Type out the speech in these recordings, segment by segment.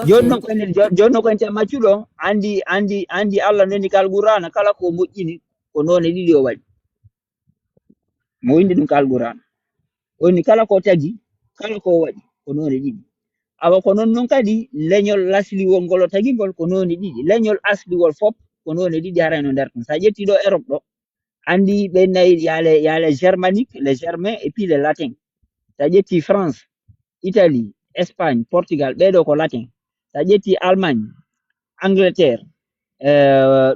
jonno ko ente maccuɗo andi Allah nani kal Qur'ana kala ko moƴƴini ko none ɗiɗi o waɗi mo windi ɗum kal Qur'ana woni kala ko tagi kala ko waɗi ko none ɗiɗi awa ko non kadi leñol lasliwol ngol o tagi ngol ko none ɗiɗi leñol asliwol fop ko none ɗiɗi harano nder ɗum sa ƴetti ɗo Europe ɗo andi ɓe nayi yale germanique les germains et puis les latins sa ƴetti France Italie Espagne Portugal ɓeɗo ko latin sa ƴetti Allemagne Angleterre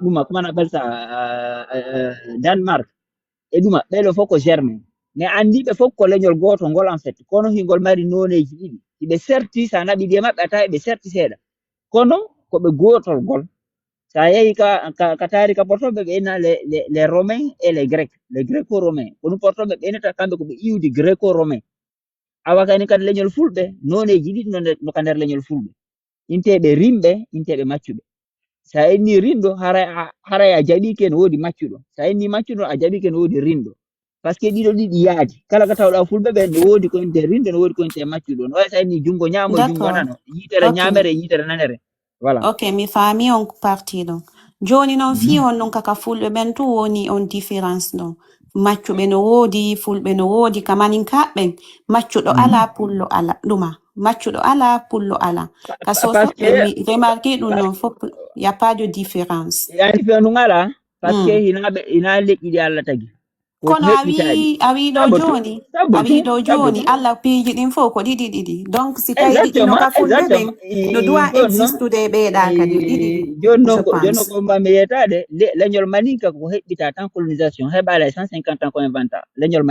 ɗuma comment on appelle ça Danemark e ɗuma ɓeɗo fof ko germain mais andiɓe fof ko leñol goto ngol en fait kono hingol mari noneji ɗiɗi iɓe serti sa naɓiɗi e maɓɓe a tawi ɓe serti seeɗa kono koɓe gotol gol sa yehi ka taari ka portoɓe ɓe ina les romains et les grecs les greco romains ko ɗum portoɓe ɓenata kamɓe koɓe iwdi greco romain awa kani kadi leñol fulɓe noneji ɗiɗi no ka nder leñol fulɓe inteɓe rimɓe inteɓe maccuɓe sa inni rinɗo haray a jaɓike no wodi maccuɗo sa inni maccuɗo a jaɓike no wodi rinɗo par ce que ɗiɗo ɗiɗi yaadi kala ka tawɗa fulɓe ɓe no wodi ko inte rinɗo no wodi ko inte maccuɗo no wawi sa inni jungo ñaamo e jungo nano yitere ñamere e yitere nanere voilà ok mi faami on parti ɗon joni noon fi on ɗum kaka fulɓe ɓen tu woni on différence ɗon maccuɓe no woodi fulɓe no woodi kamanin kaɓɓen maccuɗo ala pullo ala ɗuma maccuɗo ala pullo ala ka sosoɓe mi remarqué ɗum noon fof y a pas de différence yani fi ɗum ala par ce que ina leƴƴi ɗi Allah tagi kono a wi ɗo joni Allah piiji ɗin fof ko ɗiɗi donc si tawi ɗiɗi no ka fulɓe ɓen no doit existude ɓeeɗa kadi ɗiɗi jonno ko mbami yetade leñol maninka ko heɓɓita tan colonisation heɓala 150 ans ko inventa leñol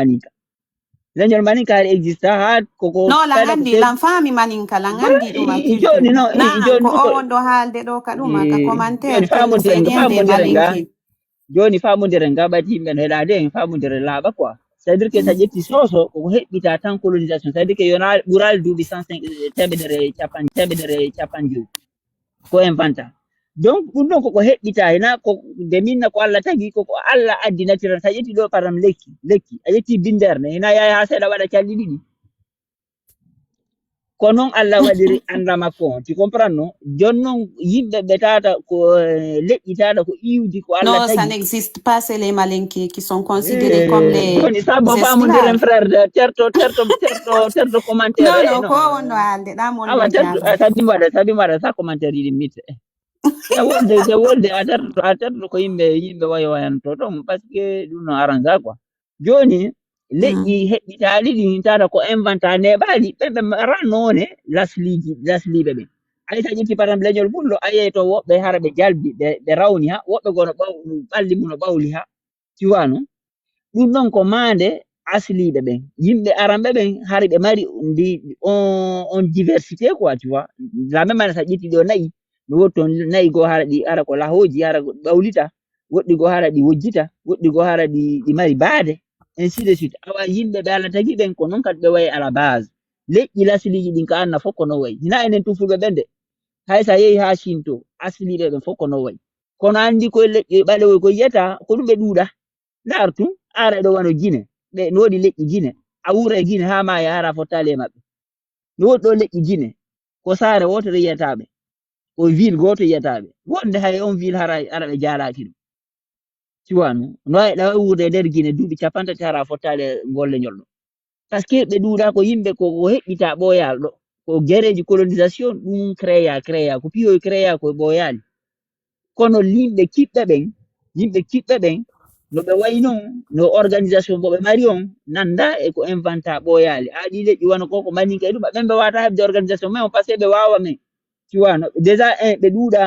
maninka har exista ha koko no la andi lan faami maninka la andi ɗuma joni no ko o won ɗo haalde ɗo ka ɗuma ka commentaire joni famodire ngaɓati yimɓe no heɗade en famodire laaɓa quoi c'est à dire que sa ƴetti soso koko heɓɓita tan colonisation c'est à dire que yona ɓural duuɓi 105 teɓedere capanjoyi ko inventa donc ɗum ɗon koko heɓɓita hena ko de minna ko Allah tagi koko Allah addi naturel sa ƴetti ɗo par exemple lekki a ƴetti binderne hena yaha ha seeɗa waɗa calɗi ɗiɗi ko noon Allah waɗiri anda makko on tu comprends non jonnon yimɓe ɓe tata ko leƴƴi tata ko iwdi ko Allah tagi non ça n'existe pas c'est les malinqués qui sont considérés comme les joni sa bo famodiren frère certo commentaire non ko wonno haalde ɗa mon sabi mbaɗa sa commentaire yiɗi mitte se wolde a terto ko yimɓe wayanto ɗon par ce que ɗum no arrange quoi joni leƴƴi heɓɓitaɗi ɗi tata ko inventa neɓaɗi ɓeɓe rannone lasliɓe ɓen ay sa ƴetti par exemple leñol fullo a yeyi to woɓɓe hara ɓe jalbi ɓe rawni ha woɓɓe gono ɓalli mum no ɓawli ha ciwa non ɗum ɗon ko mande asliɓe ɓen yimɓe aranɓe ɓen hari ɓe mari on diversité quoi tu vois la même manière sa ƴetti ɗo nayi no woni toon nayi goo hara ɗi ara ko lahoji hara ɓawlita woɗɗi goo hara ɗi wojjita woɗɗi goo hara ɗi mari baade ainsi de suite awa yimɓe ɓe Allah tagi ɓen ko noon kadi ɓe wayi à la base leƴƴi lasliji ɗin ko anna fof ko no wayi hina enen tu fulɓe ɓen de hay sa yehi ha Chine to asliɓe ɓen fof ko no wayi kono andi koye leƴƴi ɓalewoy ko yiyata ko ɗum ɓe ɗuuɗa ndar tum ara ɗo wano Guinée ɓe no woodi leƴƴi Guinée a wuura e Guinée ha maya hara fottali e maɓɓe no woodi ɗo leƴƴi Guinée ko saare wotere yiyataɓe ko ville goto yiyataɓe wonde hay on ville ara ɓe jaalaki ɗum ciwanu no waɗa wuurde e nder Guinée duuɓi 50 hara fottale golleñol ɗo par ce que ɓe ɗuuɗa ko yimɓe ko heɓɓita ɓooyal ɗo ko guereji colonisation ɗum créa ko piyoy créa ko ɓooyali kono yimɓe kiɓɓe ɓen no ɓe wayi noon no organisation bo ɓe mari on nanda e ko inventa ɓooyali a ɗi leƴƴi wano ko maninka e ɗum ɓen ɓe wata heɓde organisation mais on par ce que ɓe wawa men ciwano déjà ɓe ɗuuɗa